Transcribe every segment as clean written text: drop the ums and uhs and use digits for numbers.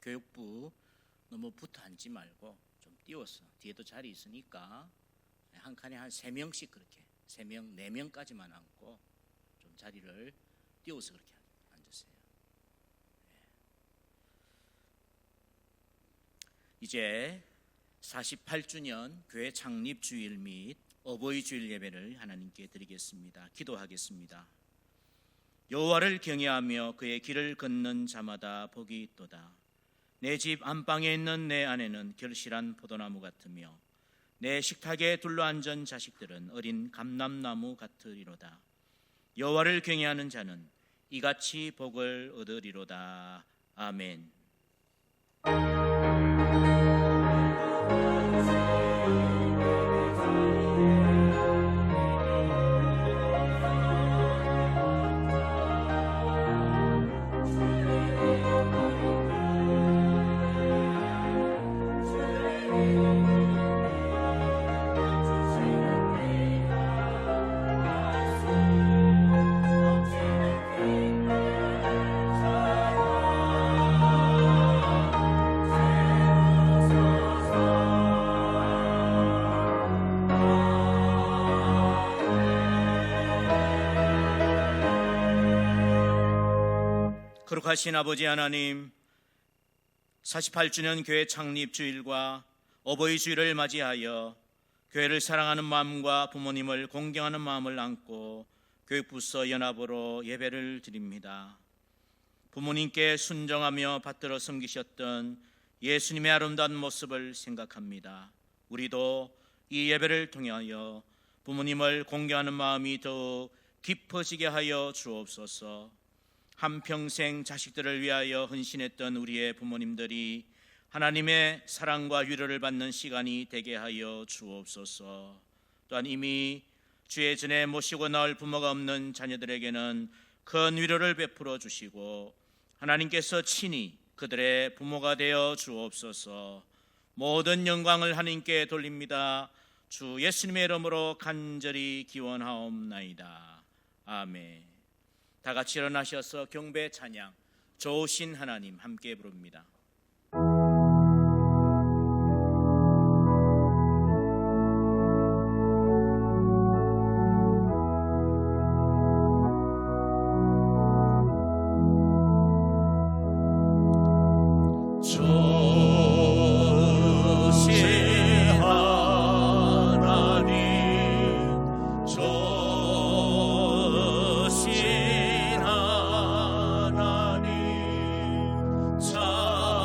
교육부 너무 붙어 앉지 말고 좀 띄워서, 뒤에도 자리 있으니까 한 칸에 한 3명씩 그렇게 3명, 4명까지만 앉고 좀 자리를 띄워서 그렇게 앉으세요. 이제 48주년 교회 창립 주일 및 어버이 주일 예배를 하나님께 드리겠습니다. 기도하겠습니다. 여호와를 경외하며 그의 길을 걷는 자마다 복이 있도다. 내 집 안방에 있는 내 아내는 결실한 포도나무 같으며 내 식탁에 둘러앉은 자식들은 어린 감람나무 같으리로다. 여호와를 경외하는 자는 이같이 복을 얻으리로다. 아멘. 거룩하신 아버지 하나님, 48주년 교회 창립 주일과 어버이 주일을 맞이하여 교회를 사랑하는 마음과 부모님을 공경하는 마음을 안고 교육부서 연합으로 예배를 드립니다. 부모님께 순종하며 받들어 섬기셨던 예수님의 아름다운 모습을 생각합니다. 우리도 이 예배를 통하여 부모님을 공경하는 마음이 더욱 깊어지게 하여 주옵소서. 한평생 자식들을 위하여 헌신했던 우리의 부모님들이 하나님의 사랑과 위로를 받는 시간이 되게 하여 주옵소서. 또한 이미 주의 전에 모시고 나올 부모가 없는 자녀들에게는 큰 위로를 베풀어 주시고 하나님께서 친히 그들의 부모가 되어 주옵소서. 모든 영광을 하나님께 돌립니다. 주 예수님의 이름으로 간절히 기원하옵나이다. 아멘. 다 같이 일어나셔서 경배 찬양 좋으신 하나님 함께 부릅니다. 자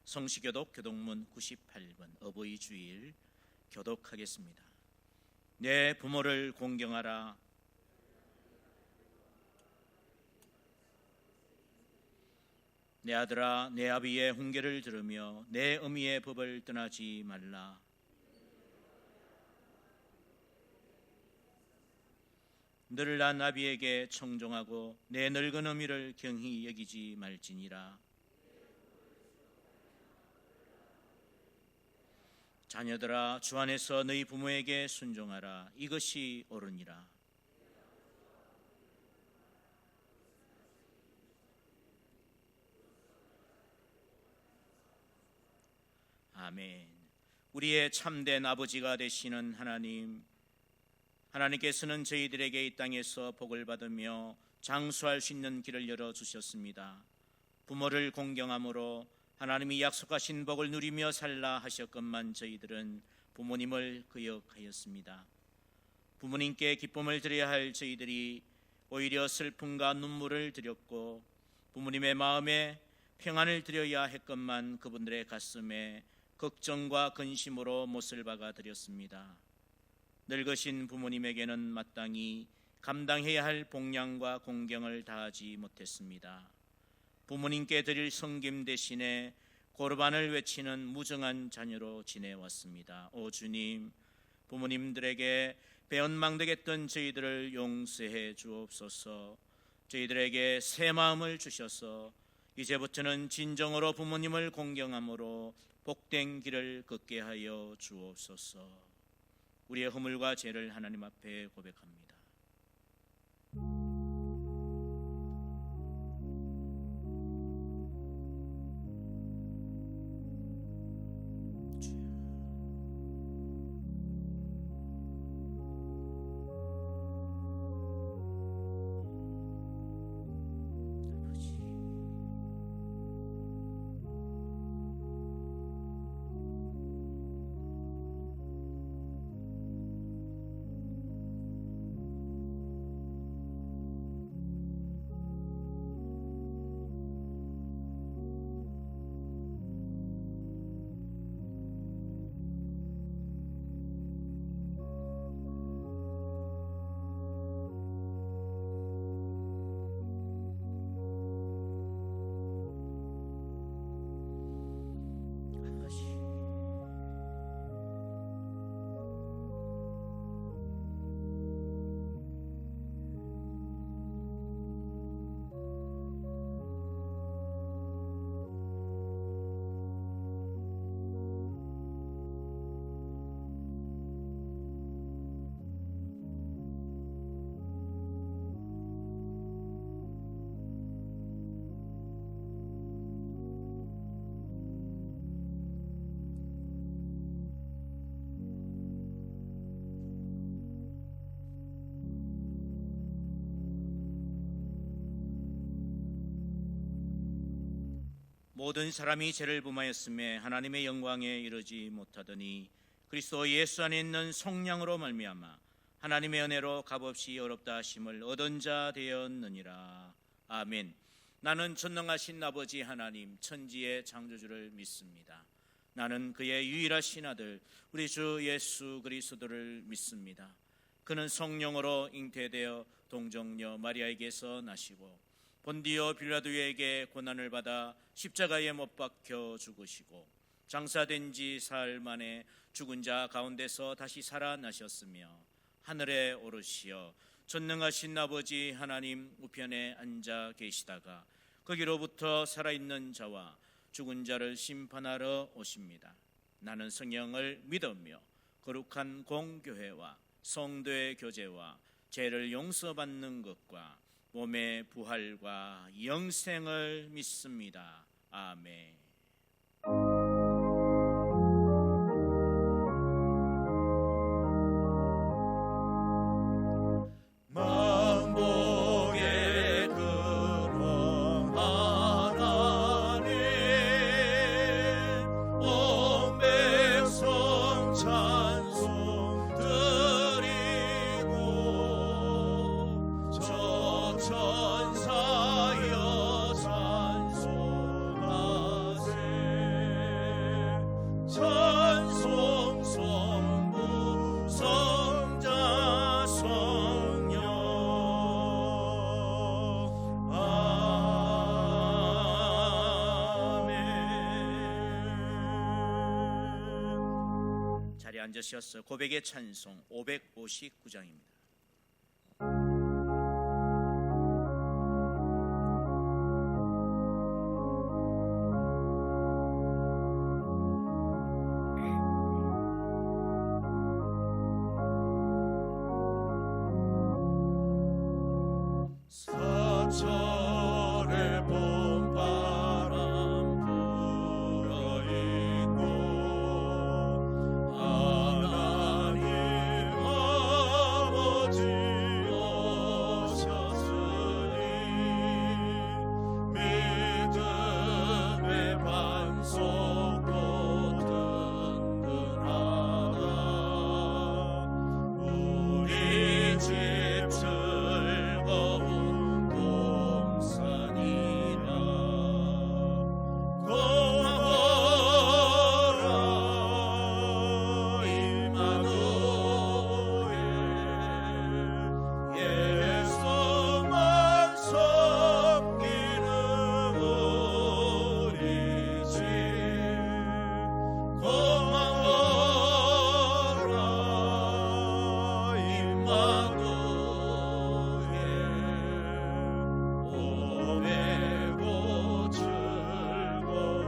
성시교독 교독문 98번 어버이 주일 교독하겠습니다. 내 부모를 공경하라. 내 아들아, 내 아비의 훈계를 들으며 내 어미의 법을 떠나지 말라. 너를 낳은 아비에게 청종하고 내 늙은 어미를 경히 여기지 말지니라. 자녀들아, 주 안에서 너희 부모에게 순종하라. 이것이 옳으니라. 아멘. 우리의 참된 아버지가 되시는 하나님, 하나님께서는 저희들에게 이 땅에서 복을 받으며 장수할 수 있는 길을 열어주셨습니다. 부모를 공경함으로 하나님이 약속하신 복을 누리며 살라 하셨건만 저희들은 부모님을 거역하였습니다. 부모님께 기쁨을 드려야 할 저희들이 오히려 슬픔과 눈물을 드렸고, 부모님의 마음에 평안을 드려야 했건만 그분들의 가슴에 걱정과 근심으로 못을 박아 드렸습니다. 늙으신 부모님에게는 마땅히 감당해야 할 복양과 공경을 다하지 못했습니다. 부모님께 드릴 성김 대신에 고르반을 외치는 무정한 자녀로 지내왔습니다. 오 주님, 부모님들에게 배은망덕했던 저희들을 용서해 주옵소서. 저희들에게 새 마음을 주셔서 이제부터는 진정으로 부모님을 공경함으로 복된 길을 걷게 하여 주옵소서. 우리의 허물과 죄를 하나님 앞에 고백합니다. 모든 사람이 죄를 범하였음에 하나님의 영광에 이르지 못하더니 그리스도 예수 안에 있는 성령으로 말미암아 하나님의 은혜로 값없이 어렵다 하심을 얻은 자 되었느니라. 아멘. 나는 전능하신 아버지 하나님 천지의 창조주를 믿습니다. 나는 그의 유일하신 아들 우리 주 예수 그리스도를 믿습니다. 그는 성령으로 잉태되어 동정녀 마리아에게서 나시고 본디오 빌라도에게 고난을 받아 십자가에 못 박혀 죽으시고 장사된 지 사흘 만에 죽은 자 가운데서 다시 살아나셨으며 하늘에 오르시어 전능하신 아버지 하나님 우편에 앉아 계시다가 거기로부터 살아있는 자와 죽은 자를 심판하러 오십니다. 나는 성령을 믿으며 거룩한 공교회와 성도의 교제와 죄를 용서받는 것과 몸의 부활과 영생을 믿습니다. 아멘. 만복의 근원 하나님 온 백성 찬송 드리고 저 천사여 찬송하세 자리에 앉으셔서 고백의 찬송 559장입니다. 사철의 봄바람 불어있고 하나님 아버지 오셨으니 믿음의 반석도 든든하다. 우리 집 즐거운 동산이라 고마워라 임마누엘 예수만 섬기는 우리 집 고마워라 임마누엘 오래고 즐거운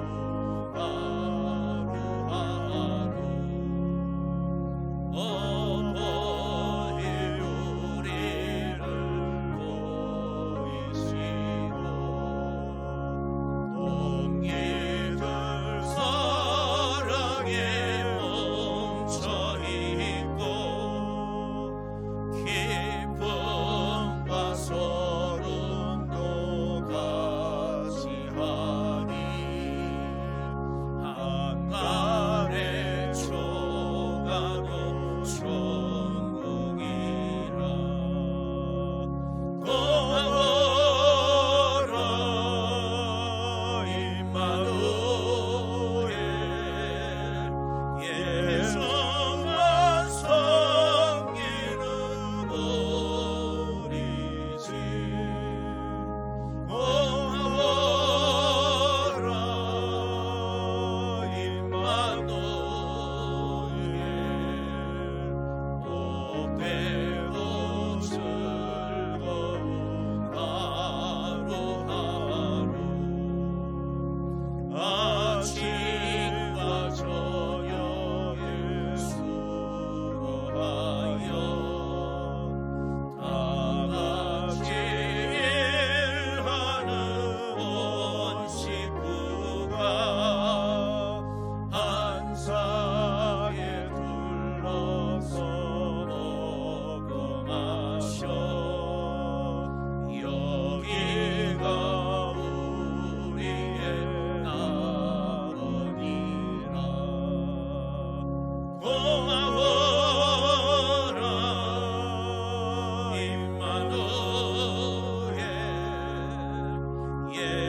하루하루 어버이 우리를 보이시고 동기들 사랑에 멈춰있고 기쁨과 소름도 같이하니 한날의 초가도 천국이라 고마워라 임마누엘 예수만 섬기는 우리 집 고마워라 임마누엘 복되고 즐거운 하루하루 아침과 저녁에 수고하여 다 같이 일하는 온 식구가 한상에 둘러서 먹어 마셔 여기가 우리의 나원이라 고마워라 임마누엘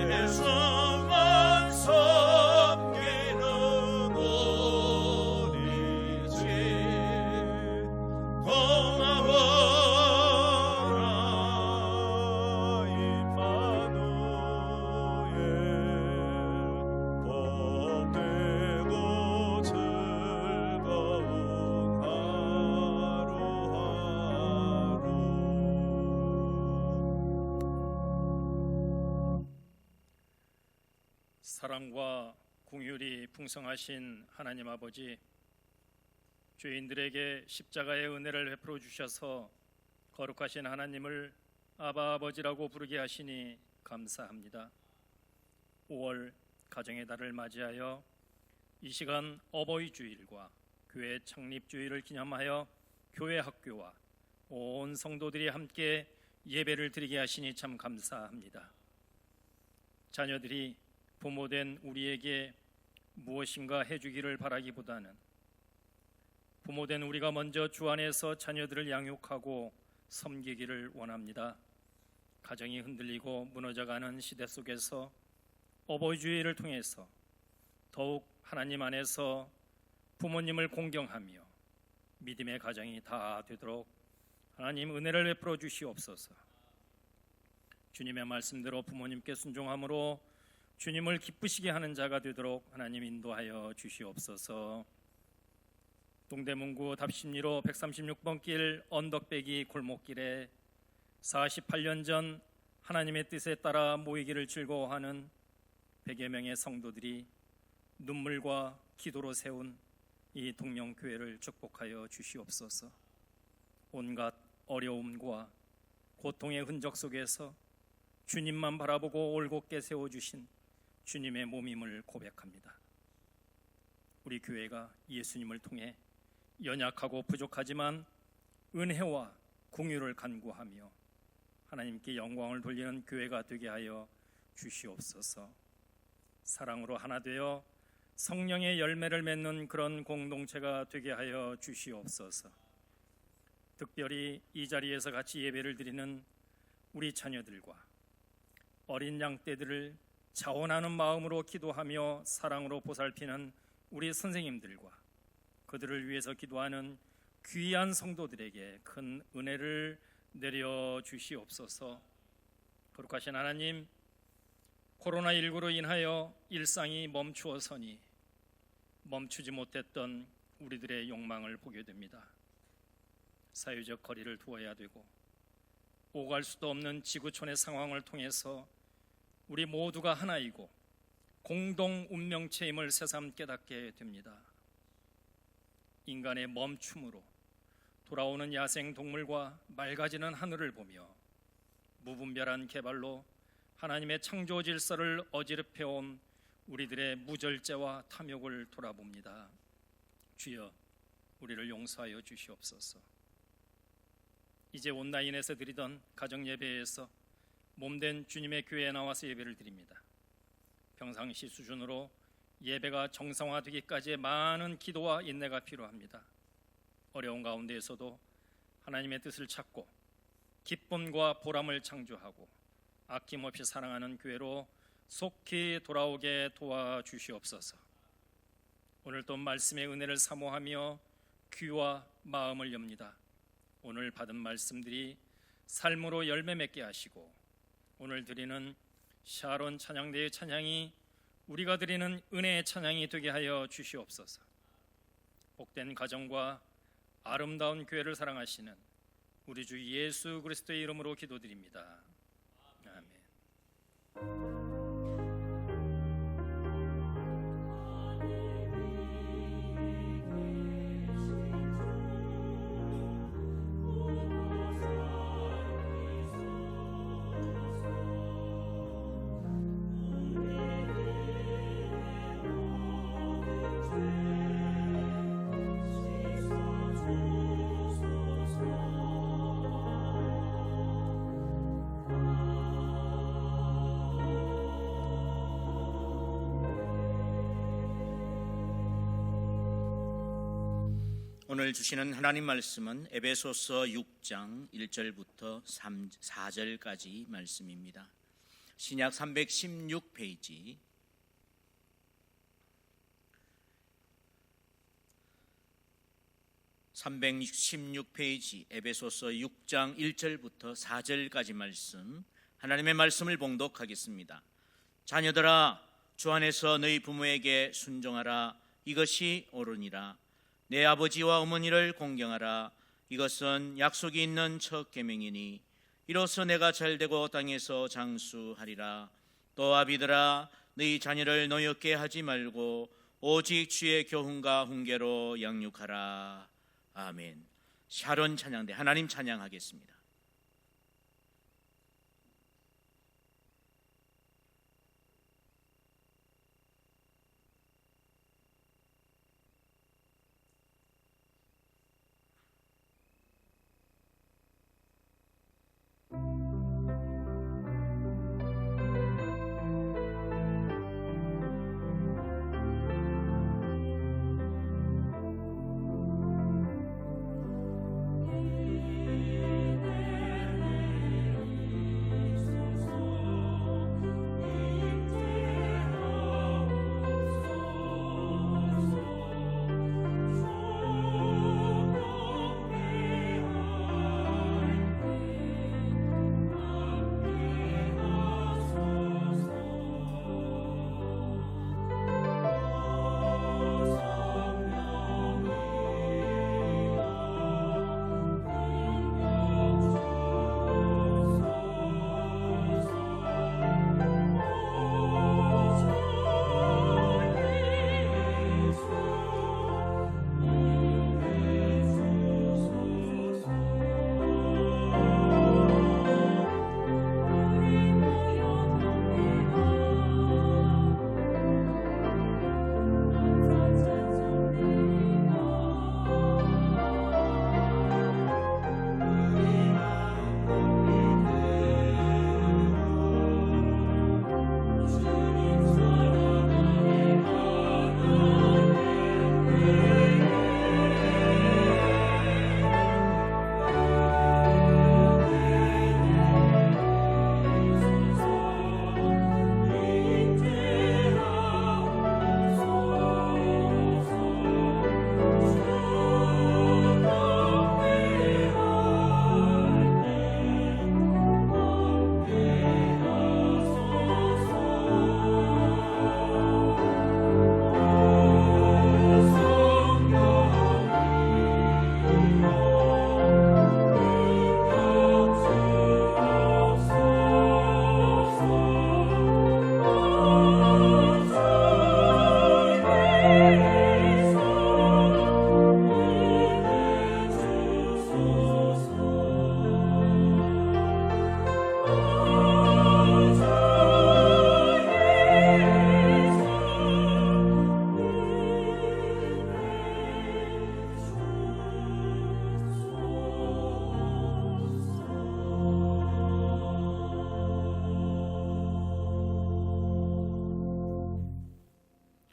예수만 섬기는 우리 집 고마워라 임마누엘 복되고 즐거운 하루하루 사랑과 긍휼이 풍성하신 하나님 아버지, 죄인들에게 십자가의 은혜를 베풀어 주셔서 거룩하신 하나님을 아바 아버지라고 부르게 하시니 감사합니다. 5월 가정의 달을 맞이하여 이 시간 어버이 주일과 교회 창립 주일을 기념하여 교회 학교와 온 성도들이 함께 예배를 드리게 하시니 참 감사합니다. 자녀들이 부모된 우리에게 무엇인가 해주기를 바라기보다는 부모된 우리가 먼저 주 안에서 자녀들을 양육하고 섬기기를 원합니다. 가정이 흔들리고 무너져가는 시대 속에서 어버이 주일을 통해서 더욱 하나님 안에서 부모님을 공경하며 믿음의 가정이 다 되도록 하나님 은혜를 베풀어 주시옵소서. 주님의 말씀대로 부모님께 순종함으로 주님을 기쁘시게 하는 자가 되도록 하나님 인도하여 주시옵소서. 동대문구 답심리로 136번 길 언덕배기 골목길에 48년 전 하나님의 뜻에 따라 모이기를 즐거워하는 100여 명의 성도들이 눈물과 기도로 세운 이 동령교회를 축복하여 주시옵소서. 온갖 어려움과 고통의 흔적 속에서 주님만 바라보고 올곧게 세워주신 주님의 몸임을 고백합니다. 우리 교회가 예수님을 통해 연약하고 부족하지만 은혜와 긍휼을 간구하며 하나님께 영광을 돌리는 교회가 되게 하여 주시옵소서. 사랑으로 하나 되어 성령의 열매를 맺는 그런 공동체가 되게 하여 주시옵소서. 특별히 이 자리에서 같이 예배를 드리는 우리 자녀들과 어린 양떼들을 자원하는 마음으로 기도하며 사랑으로 보살피는 우리 선생님들과 그들을 위해서 기도하는 귀한 성도들에게 큰 은혜를 내려 주시옵소서. 거룩하신 하나님, 코로나19로 인하여 일상이 멈추어서니 멈추지 못했던 우리들의 욕망을 보게 됩니다. 사회적 거리를 두어야 되고 오갈 수도 없는 지구촌의 상황을 통해서 우리 모두가 하나이고 공동 운명체임을 새삼 깨닫게 됩니다. 인간의 멈춤으로 돌아오는 야생 동물과 맑아지는 하늘을 보며 무분별한 개발로 하나님의 창조 질서를 어지럽혀온 우리들의 무절제와 탐욕을 돌아봅니다. 주여, 우리를 용서하여 주시옵소서. 이제 온라인에서 드리던 가정 예배에서 몸된 주님의 교회에 나와서 예배를 드립니다. 평상시 수준으로 예배가 정상화되기까지의 많은 기도와 인내가 필요합니다. 어려운 가운데에서도 하나님의 뜻을 찾고 기쁨과 보람을 창조하고 아낌없이 사랑하는 교회로 속히 돌아오게 도와주시옵소서. 오늘 또 말씀의 은혜를 사모하며 귀와 마음을 엽니다. 오늘 받은 말씀들이 삶으로 열매 맺게 하시고 오늘 드리는 샤론 찬양대의 찬양이 우리가 드리는 은혜의 찬양이 되게 하여 주시옵소서. 복된 가정과 아름다운 교회를 사랑하시는 우리 주 예수 그리스도의 이름으로 기도드립니다. 아멘. 오늘 주시는 하나님 말씀은 에베소서 6장 1절부터 4절까지 말씀입니다. 신약 316페이지 316페이지 에베소서 6장 1절부터 4절까지 말씀, 하나님의 말씀을 봉독하겠습니다. 자녀들아, 주 안에서 너희 부모에게 순종하라. 이것이 옳으니라. 내 아버지와 어머니를 공경하라. 이것은 약속이 있는 첫 계명이니 이로써 내가 잘되고 땅에서 장수하리라. 또 아비들아, 너희 자녀를 노엽게 하지 말고 오직 주의 교훈과 훈계로 양육하라. 아멘. 샤론 찬양대 하나님 찬양하겠습니다.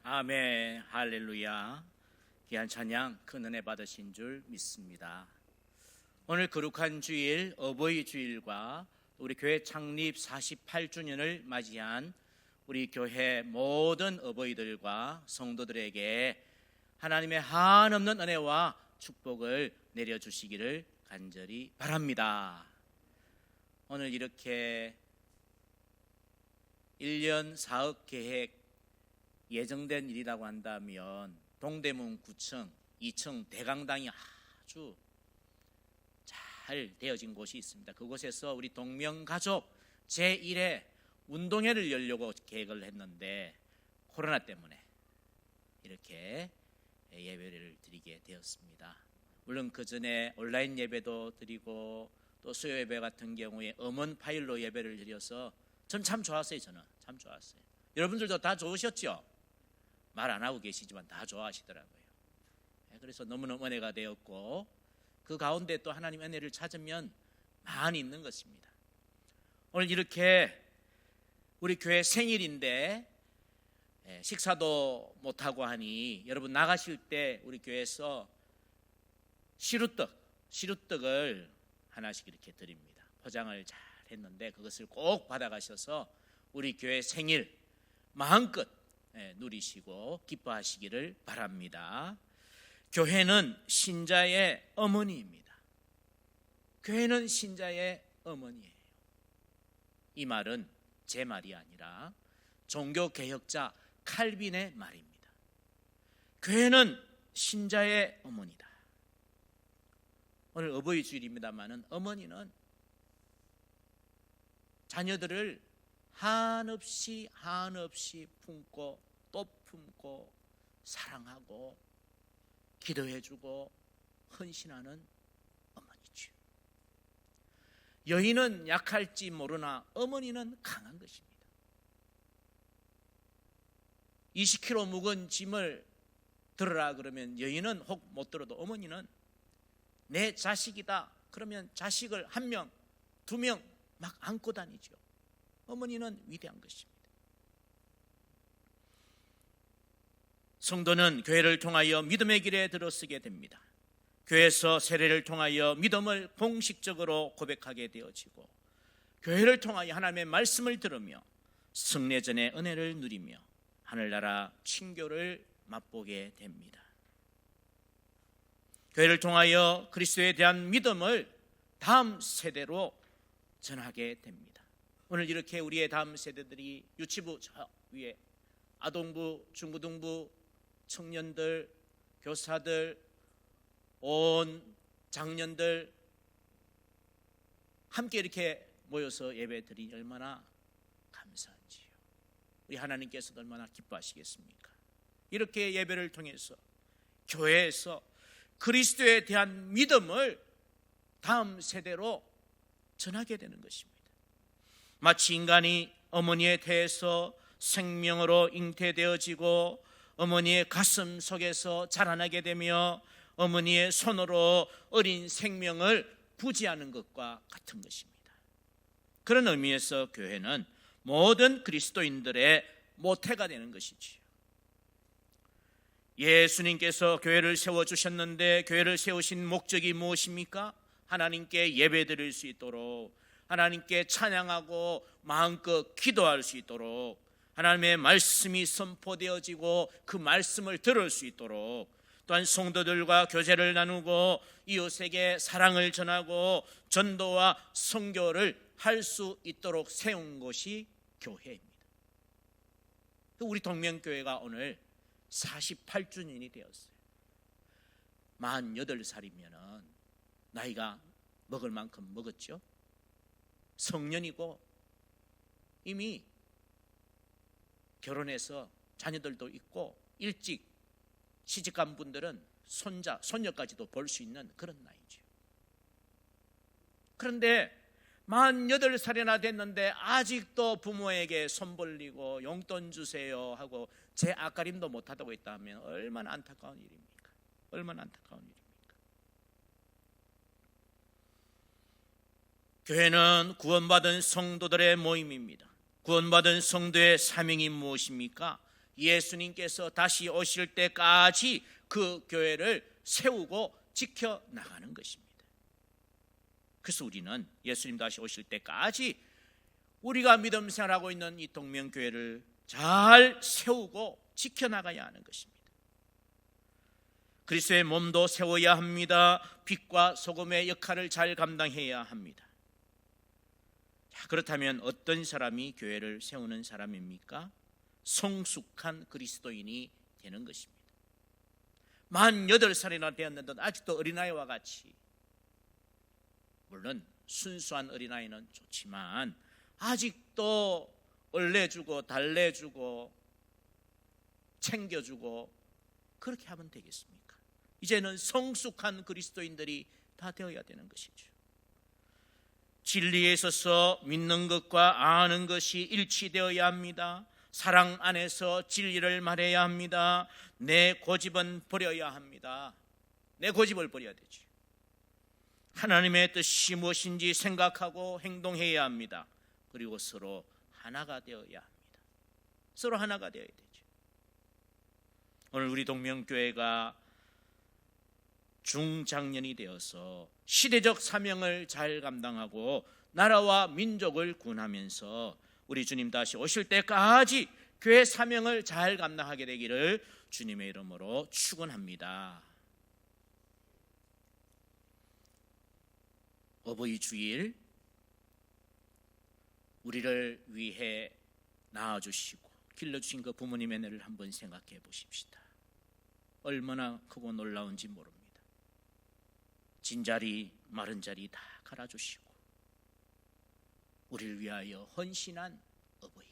아멘, 할렐루야. 귀한 찬양, 큰 은혜 받으신 줄 믿습니다. 오늘 거룩한 주일, 어버이 주일과 우리 교회 창립 48주년을 맞이한 우리 교회 모든 어버이들과 성도들에게 하나님의 한없는 은혜와 축복을 내려주시기를 간절히 바랍니다. 오늘 이렇게 1년 사업 계획 예정된 일이라고 한다면 동대문 9층, 2층 대강당이 아주 잘 되어진 곳이 있습니다. 그곳에서 우리 동명가족 제1회 운동회를 열려고 계획을 했는데 코로나 때문에 이렇게 예배를 드리게 되었습니다. 물론 그 전에 온라인 예배도 드리고 또 수요 예배 같은 경우에 음원 파일로 예배를 드려서 전 참 좋았어요. 저는 참 좋았어요. 여러분들도 다 좋으셨죠? 말 안 하고 계시지만 다 좋아하시더라고요. 그래서 너무너무 은혜가 되었고 그 가운데 또 하나님 은혜를 찾으면 많이 있는 것입니다. 오늘 이렇게 우리 교회 생일인데 식사도 못하고 하니 여러분 나가실 때 우리 교회에서 시루떡을 하나씩 이렇게 드립니다. 포장을 잘 했는데 그것을 꼭 받아가셔서 우리 교회 생일 마음껏 누리시고 기뻐하시기를 바랍니다. 교회는 신자의 어머니입니다. 교회는 신자의 어머니예요. 이 말은 제 말이 아니라 종교개혁자 칼빈의 말입니다. 교회는 신자의 어머니다. 오늘 어버이 주일입니다마는 어머니는 자녀들을 한없이 품고 또 품고 사랑하고 기도해주고 헌신하는 어머니죠. 여인은 약할지 모르나 어머니는 강한 것입니다. 20kg 묵은 짐을 들으라 그러면 여인은 혹 못 들어도 어머니는 내 자식이다 그러면 자식을 1명, 2명 막 안고 다니죠. 어머니는 위대한 것입니다. 성도는 교회를 통하여 믿음의 길에 들어서게 됩니다. 교회에서 세례를 통하여 믿음을 공식적으로 고백하게 되어지고 교회를 통하여 하나님의 말씀을 들으며 성례전의 은혜를 누리며 하늘나라 친교를 맛보게 됩니다. 교회를 통하여 그리스도에 대한 믿음을 다음 세대로 전하게 됩니다. 오늘 이렇게 우리의 다음 세대들이 유치부 저 위에 아동부, 중고등부, 청년들, 교사들, 온 장년들 함께 이렇게 모여서 예배 드리니 얼마나 감사한지요. 우리 하나님께서도 얼마나 기뻐하시겠습니까? 이렇게 예배를 통해서 교회에서 그리스도에 대한 믿음을 다음 세대로 전하게 되는 것입니다. 마치 인간이 어머니에 대해서 생명으로 잉태되어지고 어머니의 가슴 속에서 자라나게 되며 어머니의 손으로 어린 생명을 부지하는 것과 같은 것입니다. 그런 의미에서 교회는 모든 그리스도인들의 모태가 되는 것이지요. 예수님께서 교회를 세워주셨는데 교회를 세우신 목적이 무엇입니까? 하나님께 예배드릴 수 있도록, 하나님께 찬양하고 마음껏 기도할 수 있도록, 하나님의 말씀이 선포되어지고 그 말씀을 들을 수 있도록, 또한 성도들과 교제를 나누고 이웃에게 사랑을 전하고 전도와 선교를 할 수 있도록 세운 것이 교회입니다. 우리 동명교회가 오늘 48주년이 되었어요. 48살이면 나이가 먹을 만큼 먹었죠. 성년이고 이미 결혼해서 자녀들도 있고 일찍 시집간 분들은 손자, 손녀까지도 볼 수 있는 그런 나이죠. 그런데 48살이나 됐는데 아직도 부모에게 손 벌리고 용돈 주세요 하고 제 앞가림도 못하다고 있다면 얼마나 안타까운 일입니까? 얼마나 안타까운 일입니까? 교회는 구원받은 성도들의 모임입니다. 구원받은 성도의 사명이 무엇입니까? 예수님께서 다시 오실 때까지 그 교회를 세우고 지켜나가는 것입니다. 그래서 우리는 예수님 다시 오실 때까지 우리가 믿음 생활하고 있는 이 동명교회를 잘 세우고 지켜나가야 하는 것입니다. 그리스도의 몸도 세워야 합니다. 빛과 소금의 역할을 잘 감당해야 합니다. 자, 그렇다면 어떤 사람이 교회를 세우는 사람입니까? 성숙한 그리스도인이 되는 것입니다. 48살이나 되었는데도 아직도 어린아이와 같이, 물론 순수한 어린아이는 좋지만 아직도 얼레주고 달래주고 챙겨주고 그렇게 하면 되겠습니까? 이제는 성숙한 그리스도인들이 다 되어야 되는 것이죠. 진리에 있어서 믿는 것과 아는 것이 일치되어야 합니다. 사랑 안에서 진리를 말해야 합니다. 내 고집은 버려야 합니다. 내 고집을 버려야 되죠. 하나님의 뜻이 무엇인지 생각하고 행동해야 합니다. 그리고 서로 하나가 되어야 합니다. 서로 하나가 되어야 되죠. 오늘 우리 동명교회가 중장년이 되어서 시대적 사명을 잘 감당하고 나라와 민족을 구원하면서 우리 주님 다시 오실 때까지 교회 사명을 잘 감당하게 되기를 주님의 이름으로 축원합니다. 어버이 주일 우리를 위해 낳아주시고 길러주신 그 부모님의 은혜를 한번 생각해 보십시다. 얼마나 크고 놀라운지 모릅니다. 진자리 마른 자리 다 갈아주시고 우리를 위하여 헌신한 어버이,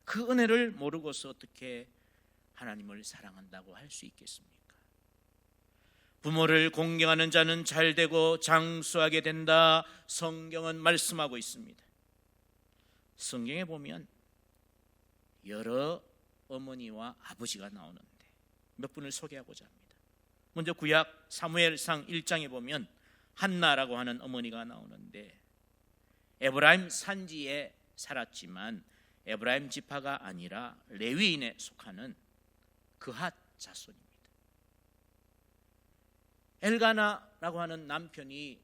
그 은혜를 모르고서 어떻게 하나님을 사랑한다고 할 수 있겠습니까? 부모를 공경하는 자는 잘되고 장수하게 된다, 성경은 말씀하고 있습니다. 성경에 보면 여러 어머니와 아버지가 나오는데 몇 분을 소개하고자 합니다. 먼저 구약 사무엘상 1장에 보면 한나라고 하는 어머니가 나오는데 에브라임 산지에 살았지만 에브라임 지파가 아니라 레위인에 속하는 그핫 자손입니다. 엘가나라고 하는 남편이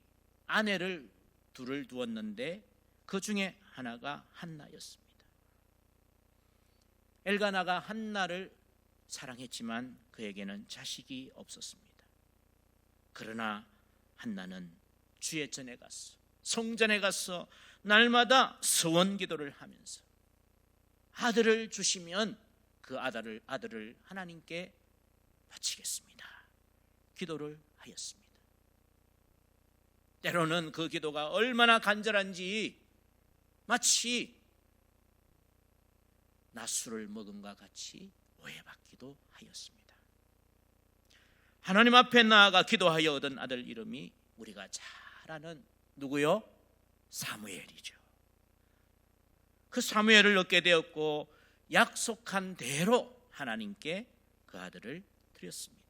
아내를 둘을 두었는데 그 중에 하나가 한나였습니다. 엘가나가 한나를 사랑했지만 그에게는 자식이 없었습니다. 그러나 한나는 주의 전에 가서, 성전에 가서 날마다 서원 기도를 하면서 아들을 주시면 그 아들을 하나님께 바치겠습니다, 기도를 하였습니다. 때로는 그 기도가 얼마나 간절한지 마치 낮술을 먹음과 같이 오해받기도 하였습니다. 하나님 앞에 나아가 기도하여 얻은 아들 이름이 우리가 잘 아는 누구요? 사무엘이죠. 그 사무엘을 얻게 되었고 약속한 대로 하나님께 그 아들을 드렸습니다.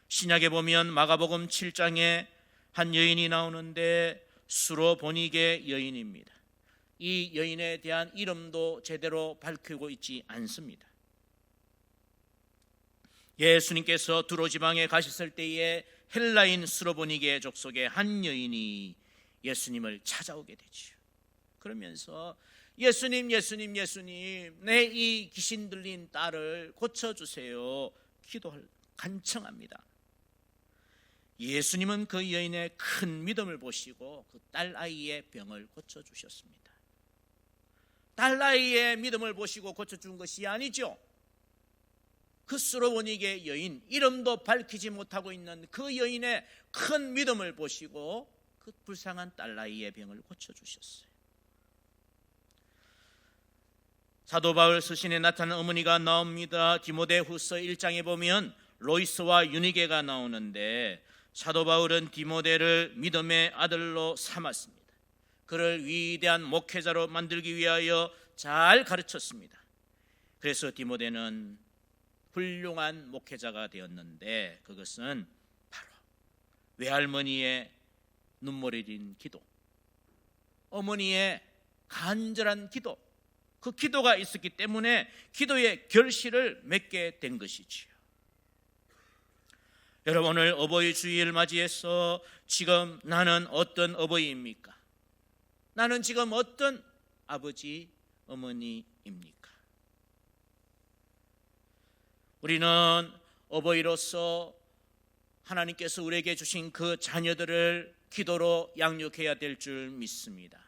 신약에 보면 마가복음 7장에 한 여인이 나오는데 수로보니게 여인입니다. 이 여인에 대한 이름도 제대로 밝히고 있지 않습니다. 예수님께서 두로 지방에 가셨을 때에 헬라인 수로보니게 족속의 한 여인이 예수님을 찾아오게 되죠. 그러면서 예수님 내 이 귀신 들린 딸을 고쳐주세요, 간청합니다. 예수님은 그 여인의 큰 믿음을 보시고 그 딸아이의 병을 고쳐주셨습니다. 딸아이의 믿음을 보시고 고쳐준 것이 아니죠. 그 수로보니게 여인, 이름도 밝히지 못하고 있는 그 여인의 큰 믿음을 보시고 그 불쌍한 딸아이의 병을 고쳐주셨어요. 사도 바울 서신에 나타난 어머니가 나옵니다. 디모데후서 1장에 보면 로이스와 유니게가 나오는데 사도 바울은 디모데를 믿음의 아들로 삼았습니다. 그를 위대한 목회자로 만들기 위하여 잘 가르쳤습니다. 그래서 디모데는 훌륭한 목회자가 되었는데 그것은 바로 외할머니의 눈물이 린 기도, 어머니의 간절한 기도, 그 기도가 있었기 때문에 기도의 결실을 맺게 된 것이지요. 여러분, 오늘 어버이 주일을 맞이해서 지금 나는 어떤 어버이입니까? 나는 지금 어떤 아버지, 어머니입니까? 우리는 어버이로서 하나님께서 우리에게 주신 그 자녀들을 기도로 양육해야 될 줄 믿습니다.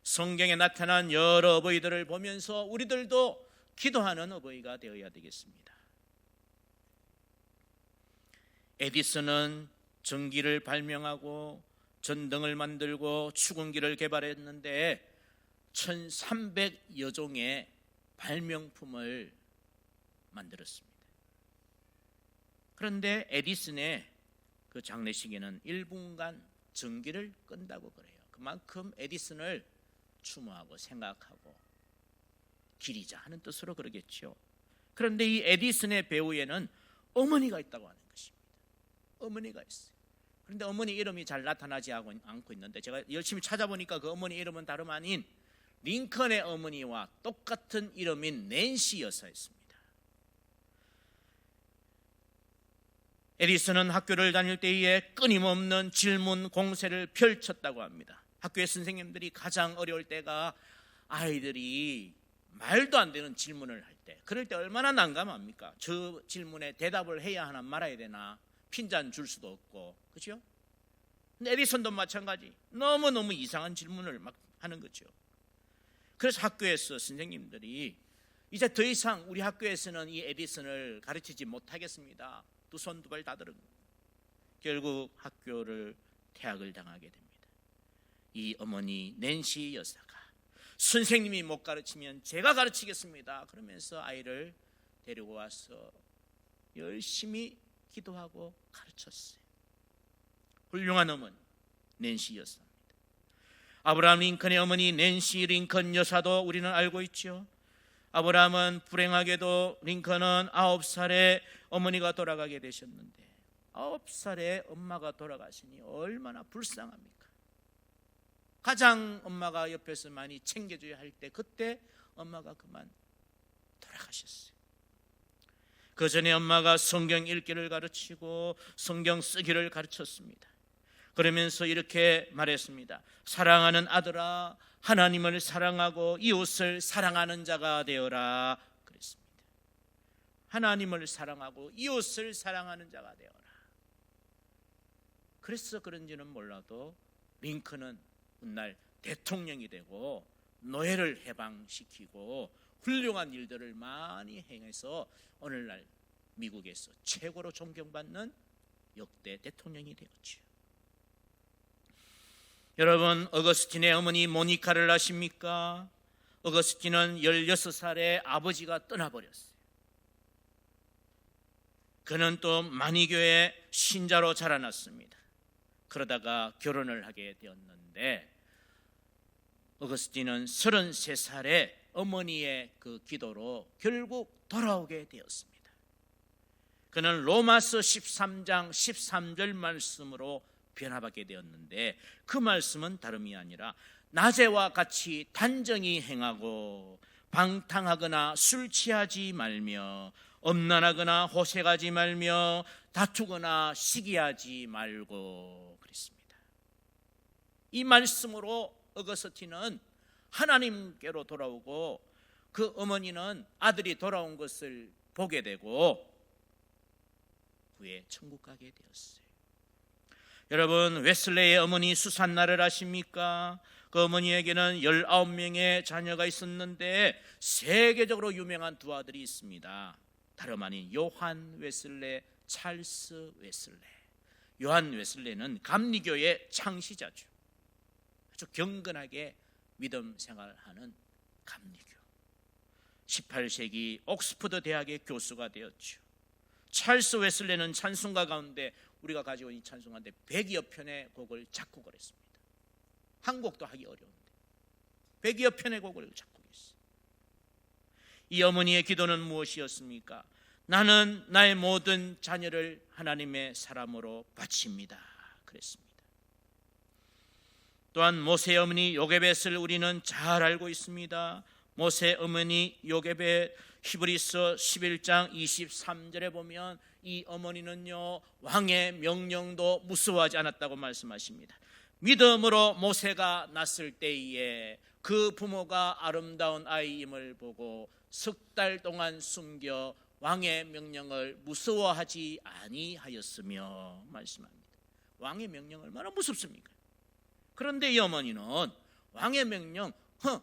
성경에 나타난 여러 어버이들을 보면서 우리들도 기도하는 어버이가 되어야 되겠습니다. 에디슨은 전기를 발명하고 전등을 만들고 축원기를 개발했는데 1300여 종의 발명품을 만들었습니다. 그런데 에디슨의 그 장례식에는 1분간 전기를 끈다고 그래요. 그만큼 에디슨을 추모하고 생각하고 기리자 하는 뜻으로 그러겠죠. 그런데 이 에디슨의 배후에는 어머니가 있다고 하는 것입니다. 어머니가 있어요. 그런데 어머니 이름이 잘 나타나지 않고 있는데 제가 열심히 찾아보니까 그 어머니 이름은 다름 아닌 링컨의 어머니와 똑같은 이름인 낸시 여사였습니다. 에디슨은 학교를 다닐 때에 끊임없는 질문 공세를 펼쳤다고 합니다. 학교의 선생님들이 가장 어려울 때가 아이들이 말도 안 되는 질문을 할 때, 그럴 때 얼마나 난감합니까? 저 질문에 대답을 해야 하나 말아야 되나, 핀잔 줄 수도 없고, 그렇죠? 근데 에디슨도 마찬가지, 너무너무 이상한 질문을 막 하는 거죠. 그래서 학교에서 선생님들이 이제 더 이상 우리 학교에서는 이 에디슨을 가르치지 못하겠습니다. 두 손 두 발 다 들은 거예요. 결국 학교를 퇴학을 당하게 됩니다. 이 어머니 낸시 여사가 선생님이 못 가르치면 제가 가르치겠습니다 그러면서 아이를 데리고 와서 열심히 기도하고 가르쳤어요. 훌륭한 어머니 낸시 여사입니다. 아브라함 링컨의 어머니 낸시 링컨 여사도 우리는 알고 있죠. 아브라함은 불행하게도 링컨은 9살에 어머니가 돌아가게 되셨는데 9살에 엄마가 돌아가시니 얼마나 불쌍합니까? 가장 엄마가 옆에서 많이 챙겨줘야 할 때 그때 엄마가 그만 돌아가셨어요. 그 전에 엄마가 성경 읽기를 가르치고 성경 쓰기를 가르쳤습니다. 그러면서 이렇게 말했습니다. 사랑하는 아들아, 하나님을 사랑하고 이웃을 사랑하는 자가 되어라 그랬습니다. 하나님을 사랑하고 이웃을 사랑하는 자가 되어라. 그래서 그런지는 몰라도 링컨은 훗날 대통령이 되고 노예를 해방시키고 훌륭한 일들을 많이 행해서 오늘날 미국에서 최고로 존경받는 역대 대통령이 되었죠. 여러분, 어거스틴의 어머니 모니카를 아십니까? 어거스틴은 16살에 아버지가 떠나버렸어요. 그는 또 마니교의 신자로 자라났습니다. 그러다가 결혼을 하게 되었는데 어거스틴은 33살에 어머니의 그 기도로 결국 돌아오게 되었습니다. 그는 로마서 13장 13절 말씀으로 변화받게 되었는데 그 말씀은 다름이 아니라 낮에와 같이 단정히 행하고 방탕하거나 술 취하지 말며 엄난하거나 호색하지 말며 다투거나 시기하지 말고 그랬습니다. 이 말씀으로 어거스틴은 하나님께로 돌아오고 그 어머니는 아들이 돌아온 것을 보게 되고 후에 천국 가게 되었어요. 여러분, 웨슬레의 어머니 수산나를 아십니까? 그 어머니에게는 19명의 자녀가 있었는데 세계적으로 유명한 두 아들이 있습니다. 다름 아닌 요한 웨슬레, 찰스 웨슬레. 요한 웨슬레는 감리교의 창시자죠. 아주 경건하게 믿음 생활하는 감리교. 18세기 옥스퍼드 대학의 교수가 되었죠. 찰스 웨슬레는 찬송가 가운데 우리가 가지고 있는 찬송 가운데 100여 편의 곡을 작곡을 했습니다. 한 곡도 하기 어려운데 100여 편의 곡을 작곡했어요. 이 어머니의 기도는 무엇이었습니까? 나는 나의 모든 자녀를 하나님의 사람으로 바칩니다 그랬습니다. 또한 모세의 어머니 요게벳을 우리는 잘 알고 있습니다. 모세 어머니 요게벳, 히브리서 11장 23절에 보면 이 어머니는요, 왕의 명령도 무서워하지 않았다고 말씀하십니다. 믿음으로 모세가 낳았을 때에 그 부모가 아름다운 아이임을 보고 석 달 동안 숨겨 왕의 명령을 무서워하지 아니하였으며 말씀합니다. 왕의 명령 얼마나 무섭습니까? 그런데 이 어머니는 왕의 명령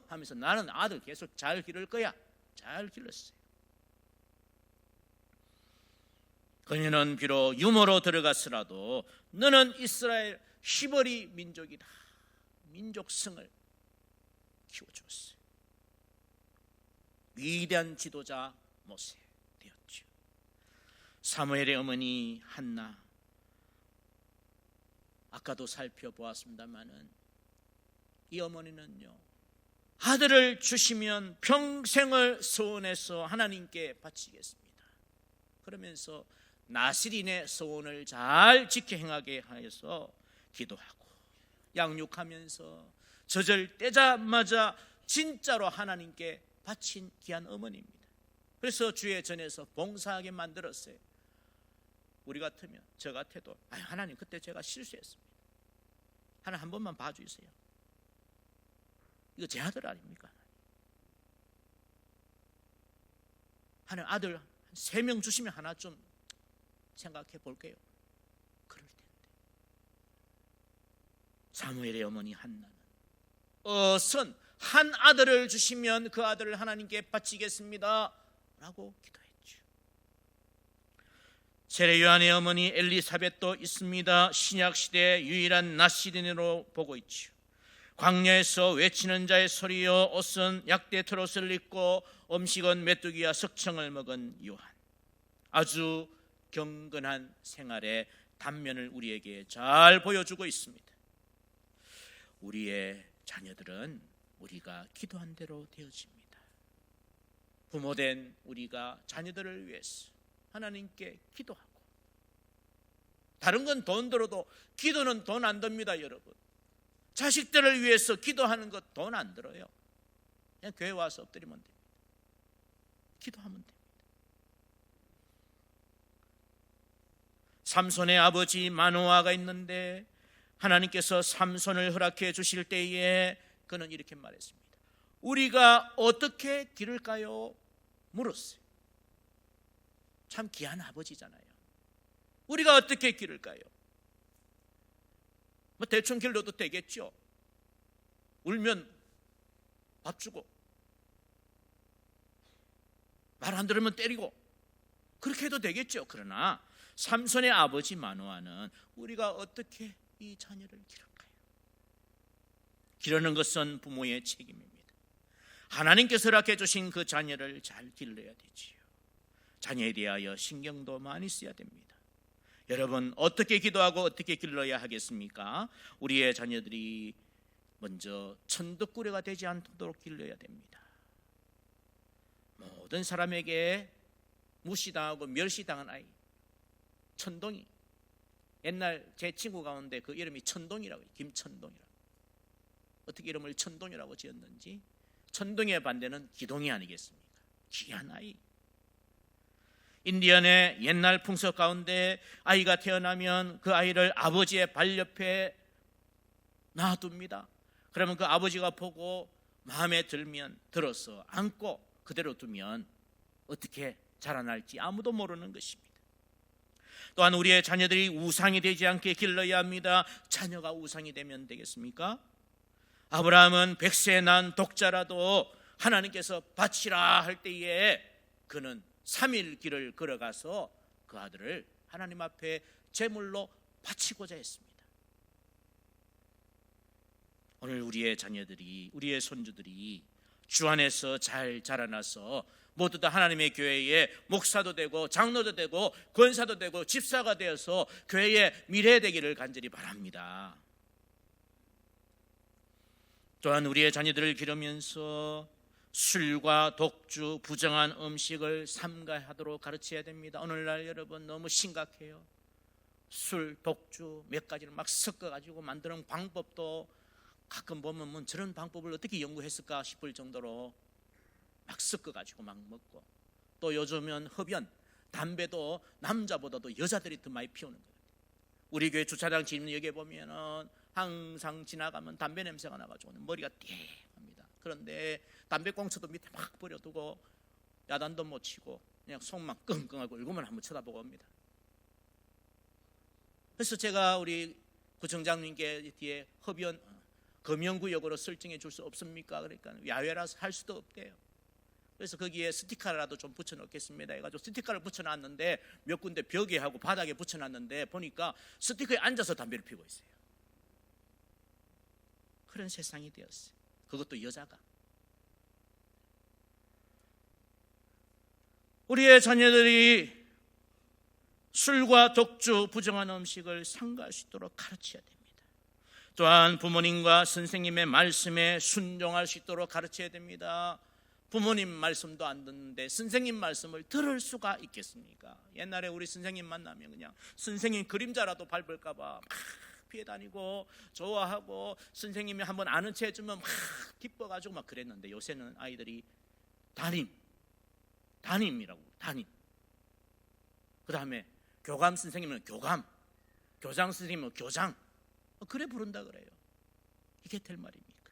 하면서 나는 아들 계속 잘 기를 거야. 잘 길렀어요. 그녀는 비록 유모로 들어갔으라도 너는 이스라엘 히브리 민족이다. 민족성을 키워주었어요. 위대한 지도자 모세 되었죠. 사무엘의 어머니 한나, 아까도 살펴보았습니다마는 이 어머니는요, 아들을 주시면 평생을 소원해서 하나님께 바치겠습니다. 그러면서 나시린의 소원을 잘 지켜 행하게 하여서 기도하고 양육하면서 젖을 떼자마자 진짜로 하나님께 바친 귀한 어머니입니다. 그래서 주의 전에서 봉사하게 만들었어요. 우리 같으면, 저 같아도 하나님 그때 제가 실수했습니다. 하나님 한 번만 봐주세요. 이거 제 아들 아닙니까? 하나님 아들 3명 주시면 하나 좀 생각해 볼게요. 그럴 텐데. 사무엘의 어머니 한나는 어선 한 아들을 주시면 그 아들을 하나님께 바치겠습니다 라고 기도했죠. 세례 요한의 어머니 엘리사벳도 있습니다. 신약시대의 유일한 나시린으로 보고 있죠. 광야에서 외치는 자의 소리여, 옷은 약대 트롯을 입고 음식은 메뚜기와 석청을 먹은 요한. 아주 경건한 생활의 단면을 우리에게 잘 보여주고 있습니다. 우리의 자녀들은 우리가 기도한 대로 되어집니다. 부모된 우리가 자녀들을 위해서 하나님께 기도하고, 다른 건 돈 들어도 기도는 돈 안 듭니다. 여러분, 자식들을 위해서 기도하는 것 돈 안 들어요. 그냥 교회 와서 엎드리면 됩니다. 기도하면 됩니다. 삼손의 아버지 마노아가 있는데 하나님께서 삼손을 허락해 주실 때에 그는 이렇게 말했습니다. 우리가 어떻게 기를까요? 물었어요. 참 귀한 아버지잖아요. 우리가 어떻게 기를까요? 뭐 대충 길러도 되겠죠. 울면 밥 주고, 말 안 들으면 때리고, 그렇게 해도 되겠죠. 그러나 삼손의 아버지 마노아는 우리가 어떻게 이 자녀를 기를까요? 기르는 것은 부모의 책임입니다. 하나님께서 허락해 주신 그 자녀를 잘 길러야 되지요. 자녀에 대하여 신경도 많이 써야 됩니다. 여러분, 어떻게 기도하고 어떻게 길러야 하겠습니까? 우리의 자녀들이 먼저 천덕꾸레가 되지 않도록 길러야 됩니다. 모든 사람에게 무시당하고 멸시당한 아이, 천동이. 옛날 제 친구 가운데 그 이름이 천동이라고 해요. 김천동이라고. 어떻게 이름을 천동이라고 지었는지. 천동의 반대는 기동이 아니겠습니까? 귀한 아이. 인디언의 옛날 풍습 가운데 아이가 태어나면 그 아이를 아버지의 발 옆에 놔둡니다. 그러면 그 아버지가 보고 마음에 들어서 안고 그대로 두면 어떻게 자라날지 아무도 모르는 것입니다. 또한 우리의 자녀들이 우상이 되지 않게 길러야 합니다. 자녀가 우상이 되면 되겠습니까? 아브라함은 100세 난 독자라도 하나님께서 바치라 할 때에 그는 3일 길을 걸어가서 그 아들을 하나님 앞에 제물로 바치고자 했습니다. 오늘 우리의 자녀들이, 우리의 손주들이 주 안에서 잘 자라나서 모두 다 하나님의 교회에 목사도 되고 장로도 되고 권사도 되고 집사가 되어서 교회의 미래 되기를 간절히 바랍니다. 또한 우리의 자녀들을 기르면서 술과 독주, 부정한 음식을 삼가하도록 가르쳐야 됩니다. 오늘날 여러분 너무 심각해요. 술, 독주 몇 가지를 막 섞어가지고 만드는 방법도 가끔 보면 저런 방법을 어떻게 연구했을까 싶을 정도로 막 섞어가지고 막 먹고, 또 요즘은 흡연, 담배도 남자보다도 여자들이 더 많이 피우는 거예요. 우리 교회 주차장 지금 여기 보면은 항상 지나가면 담배 냄새가 나가지고 머리가 띵합니다. 그런데 담배꽁초도 밑에 막 버려두고 야단도 못 치고 그냥 속만 끙끙하고 얼굴만 한번 쳐다보고 옵니다. 그래서 제가 우리 구청장님께 뒤에 흡연 금연구역으로 설정해 줄 수 없습니까? 그러니까 야외라서 할 수도 없대요. 그래서 거기에 스티커라도 좀 붙여놓겠습니다 해가지고 스티커를 붙여놨는데 몇 군데 벽에 하고 바닥에 붙여놨는데 보니까 스티커에 앉아서 담배를 피우고 있어요. 그런 세상이 되었어요. 그것도 여자가. 우리의 자녀들이 술과 독주, 부정한 음식을 삼가할 수 있도록 가르쳐야 됩니다. 또한 부모님과 선생님의 말씀에 순종할 수 있도록 가르쳐야 됩니다. 부모님 말씀도 안 듣는데 선생님 말씀을 들을 수가 있겠습니까? 옛날에 우리 선생님 만나면 그냥 선생님 그림자라도 밟을까 봐 막 피해 다니고 좋아하고, 선생님이 한번 아는 체 해주면 막 기뻐가지고 막 그랬는데 요새는 아이들이 담임이라고, 담임. 그 다음에 교감 선생님은 교감, 교장 선생님은 교장, 그래 부른다 그래요. 이게 될 말입니까?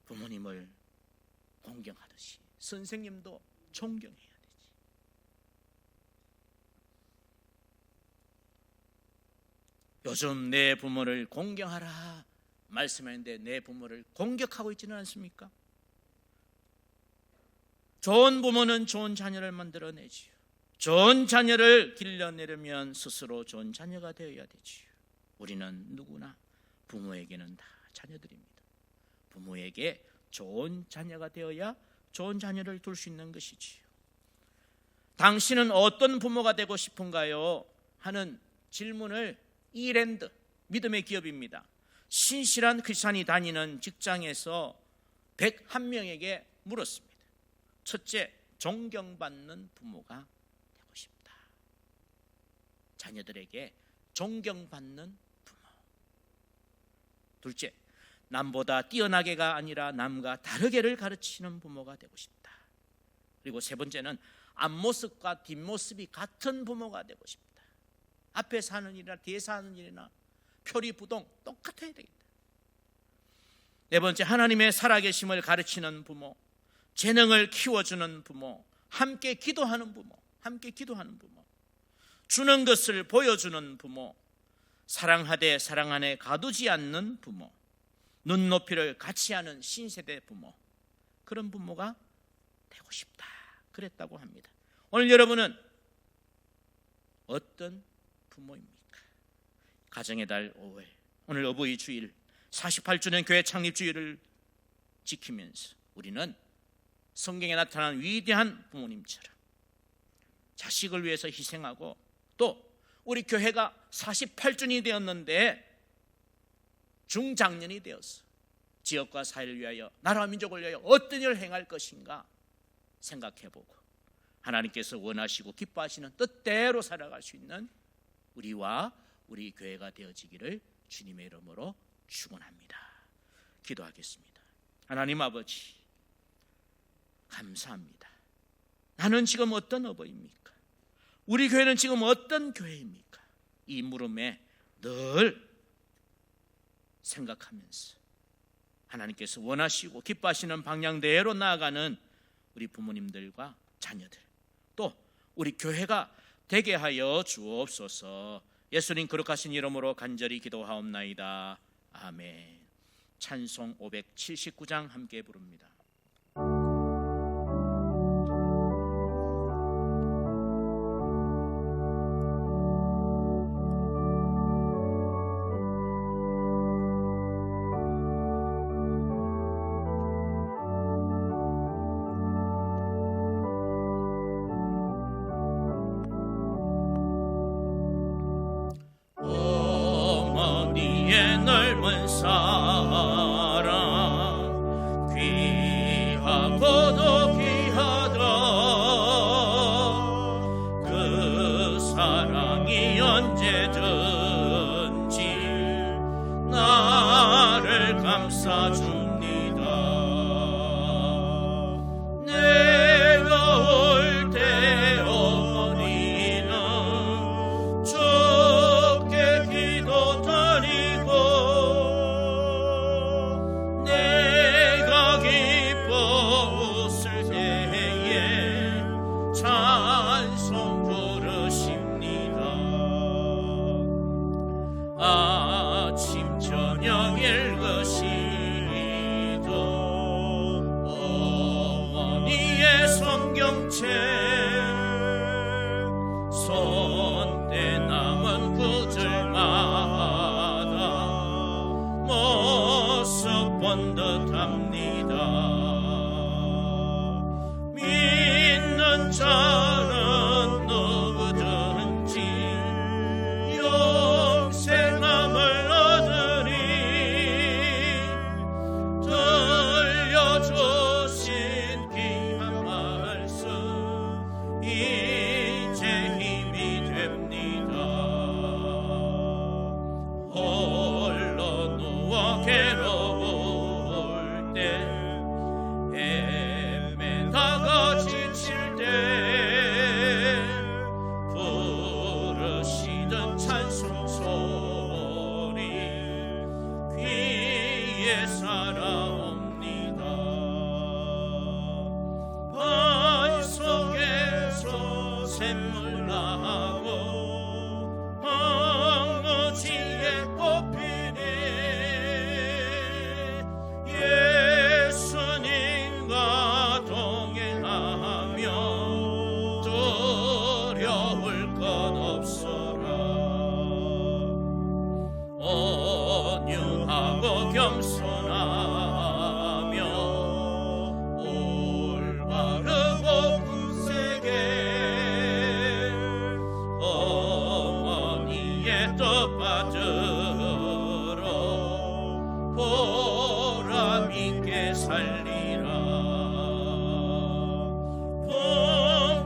부모님을 공경하듯이 선생님도 존경해야 되지. 요즘 내 부모를 공경하라 말씀하는데 내 부모를 공격하고 있지는 않습니까? 좋은 부모는 좋은 자녀를 만들어내지요. 좋은 자녀를 길러내려면 스스로 좋은 자녀가 되어야 되지요. 우리는 누구나 부모에게는 다 자녀들입니다. 부모에게 좋은 자녀가 되어야 좋은 자녀를 둘 수 있는 것이지요. 당신은 어떤 부모가 되고 싶은가요? 하는 질문을 이랜드, 믿음의 기업입니다, 신실한 크리스찬이 다니는 직장에서 101명에게 물었습니다. 첫째, 존경받는 부모가 되고 싶다. 자녀들에게 존경받는 부모. 둘째, 남보다 뛰어나게가 아니라 남과 다르게를 가르치는 부모가 되고 싶다. 그리고 세 번째는 앞모습과 뒷모습이 같은 부모가 되고 싶다. 앞에서 하는 일이나 뒤에서 하는 일이나 표리부동 똑같아야 되겠다. 네 번째, 하나님의 살아계심을 가르치는 부모, 재능을 키워주는 부모, 함께 기도하는 부모, 주는 것을 보여주는 부모, 사랑하되 사랑 안에 가두지 않는 부모, 눈높이를 같이 하는 신세대 부모, 그런 부모가 되고 싶다 그랬다고 합니다. 오늘 여러분은 어떤 부모입니까? 가정의 달 5월, 오늘 어버이 주일 48주년 교회 창립 주일을 지키면서 우리는 성경에 나타난 위대한 부모님처럼 자식을 위해서 희생하고, 또 우리 교회가 48주년이 되었는데 중장년이 되어서 지역과 사회를 위하여, 나라와 민족을 위하여 어떤 일을 행할 것인가 생각해보고 하나님께서 원하시고 기뻐하시는 뜻대로 살아갈 수 있는 우리와 우리 교회가 되어지기를 주님의 이름으로 축원합니다. 기도하겠습니다. 하나님 아버지, 감사합니다. 나는 지금 어떤 어버이입니까? 우리 교회는 지금 어떤 교회입니까? 이 물음에 늘 생각하면서 하나님께서 원하시고 기뻐하시는 방향대로 나아가는 우리 부모님들과 자녀들, 또 우리 교회가 되게 하여 주옵소서. 예수님 거룩하신 이름으로 간절히 기도하옵나이다. 아멘. 찬송 579장 함께 부릅니다. 어머니의 넓은 사랑 귀 정체 손때 남은 구절마다 모습 본 듯합니다. 믿는 자는 누구든지 영생함을 얻으리. 들려주신 귀한 말씀 이제 힘이 됩니다. 홀로 누워 괴로울 때 헤매다가 지칠 때 부르시는 찬송 소리 귀에 살아옵니다. 발 속에서 샘물 나고 황무지에 꽃피니 예수님과 동행하며 두려울 것 없어라. 온유하고 겸손하며 올바르고 굳세게 어머니의 뜻 받들어 보람 있게 살리라.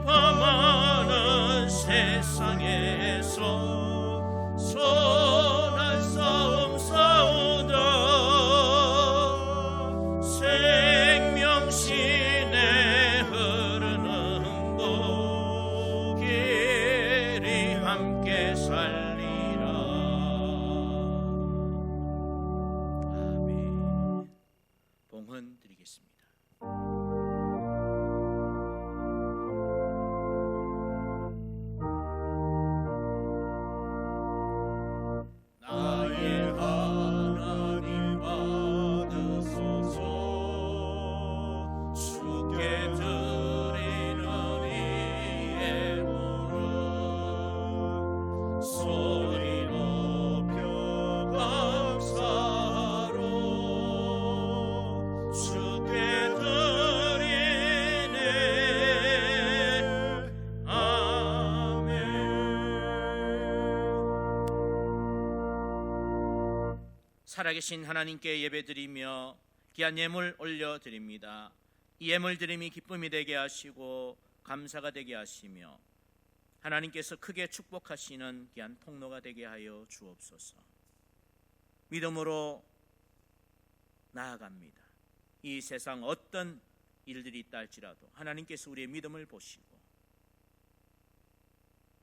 풍파많은 세상에서 선한 싸움 싸우다 생명신에 흐르는 곳 길이 함께 살리라. 아멘. 봉헌 드리겠습니다. 나의 하나님 받으소서. 주께 드리는 이 예물은 소리 높여 감사로 주께 드리네. 아멘. 살아계신 하나님께 예배드리며 귀한 예물 올려드립니다. 이 예물 드림이 기쁨이 되게 하시고 감사가 되게 하시며 하나님께서 크게 축복하시는 귀한 통로가 되게 하여 주옵소서. 믿음으로 나아갑니다. 이 세상 어떤 일들이 있다 할지라도 하나님께서 우리의 믿음을 보시고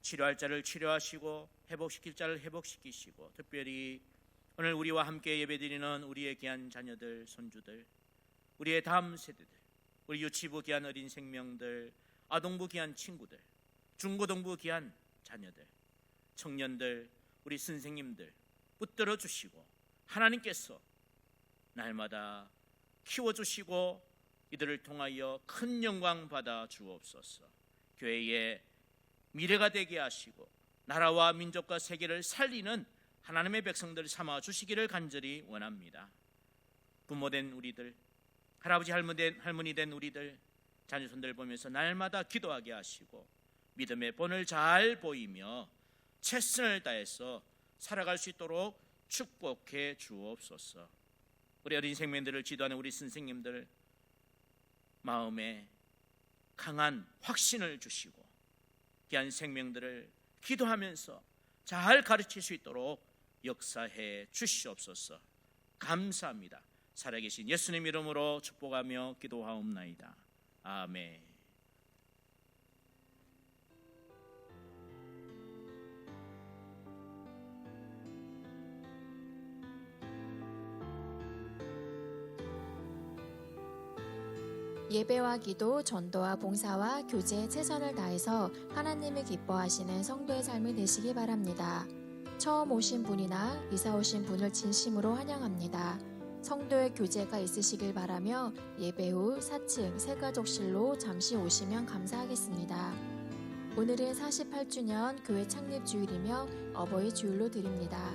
치료할 자를 치료하시고 회복시킬 자를 회복시키시고 특별히 오늘 우리와 함께 예배드리는 우리의 귀한 자녀들, 손주들, 우리의 다음 세대들, 우리 유치부 귀한 어린 생명들, 아동부 귀한 친구들, 중고등부 귀한 자녀들, 청년들, 우리 선생님들 붙들어 주시고 하나님께서 날마다 키워주시고 이들을 통하여 큰 영광 받아 주옵소서. 교회의 미래가 되게 하시고 나라와 민족과 세계를 살리는 하나님의 백성들 삼아 주시기를 간절히 원합니다. 부모된 우리들, 할아버지 할머니 된 우리들, 자녀손들 보면서 날마다 기도하게 하시고 믿음의 본을 잘 보이며 최선을 다해서 살아갈 수 있도록 축복해 주옵소서. 우리 어린 생명들을 지도하는 우리 선생님들 마음에 강한 확신을 주시고 귀한 생명들을 기도하면서 잘 가르칠 수 있도록 역사해 주시옵소서. 감사합니다. 살아계신 예수님 이름으로 축복하며 기도하옵나이다. 아멘. 예배와 기도, 전도와 봉사와 교제에 최선을 다해서 하나님이 기뻐하시는 성도의 삶이 되시기 바랍니다. 처음 오신 분이나 이사 오신 분을 진심으로 환영합니다. 성도의 교제가 있으시길 바라며 예배 후 4층 새가족실로 잠시 오시면 감사하겠습니다. 오늘은 48주년 교회 창립 주일이며 어버이 주일로 드립니다.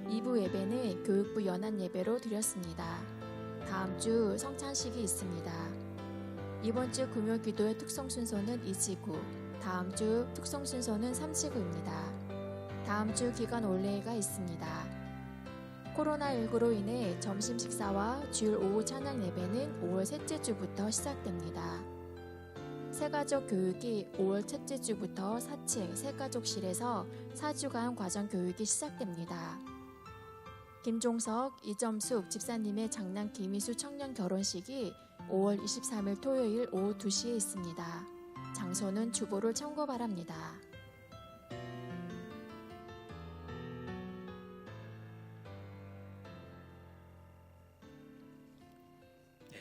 2부 예배는 교육부 연한 예배로 드렸습니다. 다음 주 성찬식이 있습니다. 이번 주 금요 기도의 특송 순서는 2지구, 다음 주 특송 순서는 3지구입니다. 다음 주 기간 올레가 있습니다. 코로나19로 인해 점심 식사와 주일 오후 찬양 예배는 5월 셋째 주부터 시작됩니다. 새가족 교육이 5월 첫째 주부터 4층 새가족실에서 4주간 과정 교육이 시작됩니다. 김종석, 이점숙 집사님의 장남 김희수 청년 결혼식이 5월 23일 토요일 오후 2시에 있습니다. 장소는 주보를 참고 바랍니다.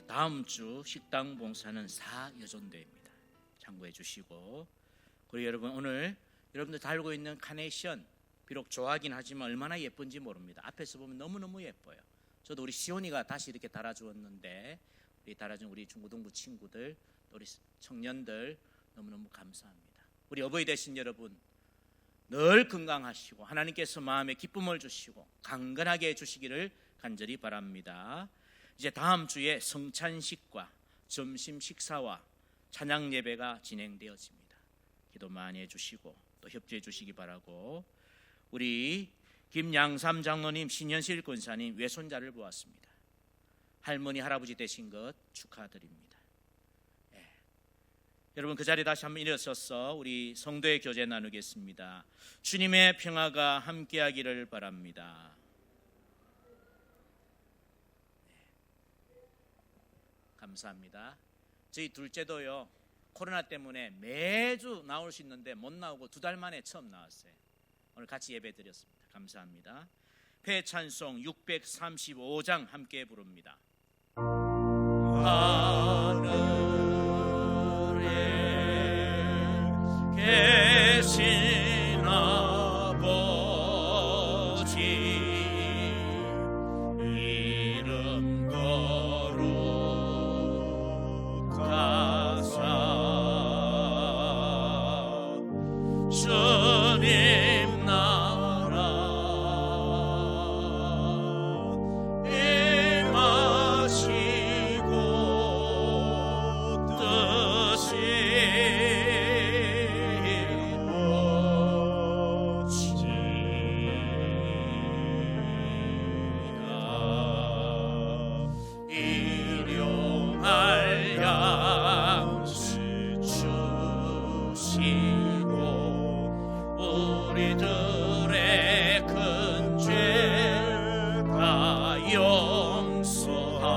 다음 주 식당 봉사는 사여전대입니다. 참고해 주시고, 그리고 여러분 오늘 여러분들 달고 있는 카네이션 비록 좋아하긴 하지만 얼마나 예쁜지 모릅니다. 앞에서 보면 너무너무 예뻐요. 저도 우리 시온이가 다시 이렇게 달아주었는데 우리 달아준 우리 중고등부 친구들, 우리 청년들 너무너무 감사합니다. 우리 어버이 되신 여러분 늘 건강하시고 하나님께서 마음에 기쁨을 주시고 강건하게 해주시기를 간절히 바랍니다. 이제 다음 주에 성찬식과 점심 식사와 찬양 예배가 진행되어집니다. 기도 많이 해주시고 또 협조해 주시기 바라고, 우리 김양삼 장로님, 신현실 권사님 외손자를 보았습니다. 할머니 할아버지 되신 것 축하드립니다. 여러분 그 자리에 다시 한번 일어서서 우리 성도의 교제 나누겠습니다. 주님의 평화가 함께하기를 바랍니다. 감사합니다. 저희 둘째도요 코로나 때문에 매주 나올 수 있는데 못 나오고 2달 만에 처음 나왔어요. 오늘 같이 예배 드렸습니다. 감사합니다. 패찬송 635장 함께 부릅니다. 하늘에 계신 아버지 이름 거룩하사 주님 나라 임하시고 뜻이 이루어지리라. 일용할 양식 주시고 우리들의 큰 죄 다 용서하옵시고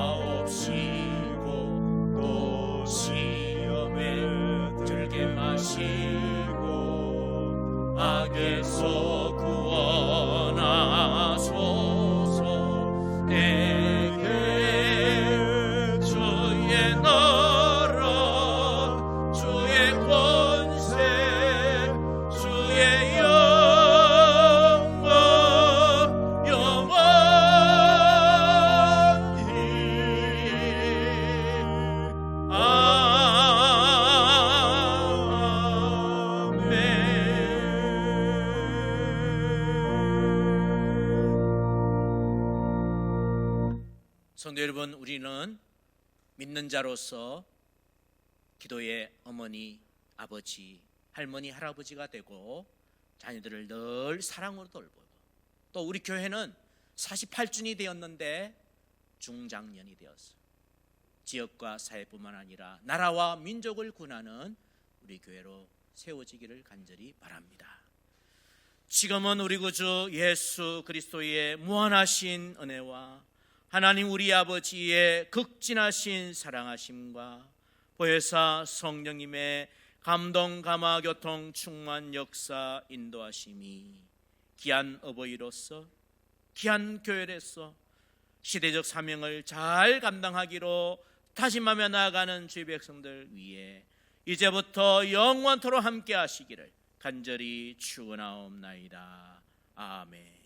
또 시험에 들게 마시고 악에서 구원하소서. 내게 주의 나라 주의 권세 주의 영광 영원히 아멘. 성도 여러분, 우리는 믿는 자로서 기도의 어머니, 아버지, 할머니, 할아버지가 되고 자녀들을 늘 사랑으로 돌보고, 또 우리 교회는 48주년이 되었는데 중장년이 되었어. 지역과 사회뿐만 아니라 나라와 민족을 구하는 우리 교회로 세워지기를 간절히 바랍니다. 지금은 우리 구주 예수 그리스도의 무한하신 은혜와 하나님 우리 아버지의 극진하신 사랑하심과 보혜사 성령님의 감동 감화 교통 충만 역사 인도하심이 귀한 어버이로서 귀한 교회로서 시대적 사명을 잘 감당하기로 다짐하며 나아가는 주의 백성들 위해 이제부터 영원토록 함께 하시기를 간절히 축원하옵나이다. 아멘.